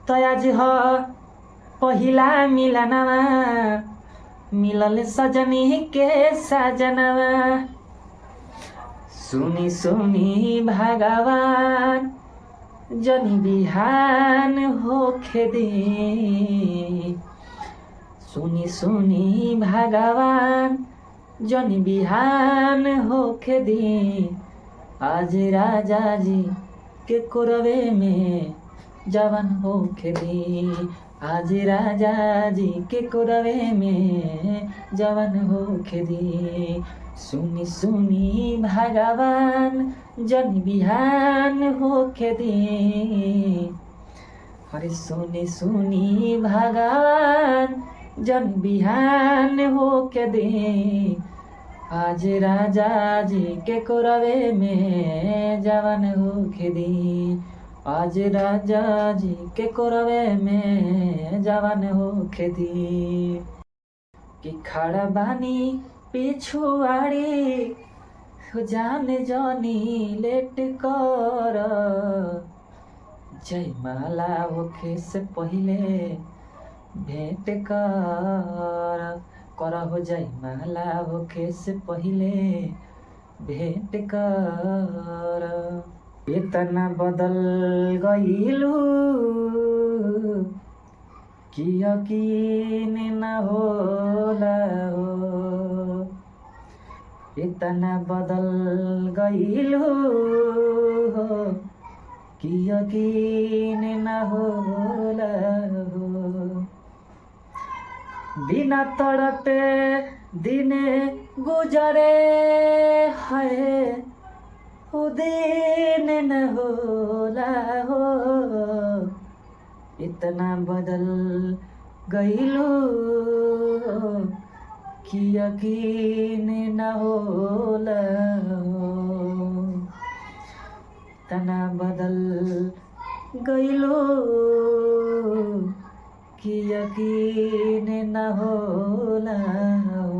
तो आज ह पहिला मिलनवा, मिलल सजनी के सजनवा। सुनी सुनी भगवान जनी बिहान होखे दी, सुनी सुनी भगवान जनी बिहान होखे दी। आज राजा जी के कोरवे में जवान होखे दी, आज राजा जी के कोरवे में जवान होखे दी। सुनी सुनी भगवान जन बिहान होखे दी, अरे सुनी सुनी भगवान जन बिहान होके दी। आज राजा जी के कोरवे में जवान होके दी, आज राजा जी के कोरवे में जवान होके दी। कि खड़ा बानी पिछुआड़ी जाने जानी लेट कर, जयमाला होखे से पहिले भेंट कर हो जयमाला होखे से पहिले भेंट कर। इतना बदल गईलू कि यकीन न होला हो, इतना बदल गईलू कि यकीन न होला हो। बिना तड़पे दिन गुजरे है, वो दिन न होला हो। इतना बदल गईलू कि यकीन न होला हो, इतना बदल गईलू कि यकीन न होला हो।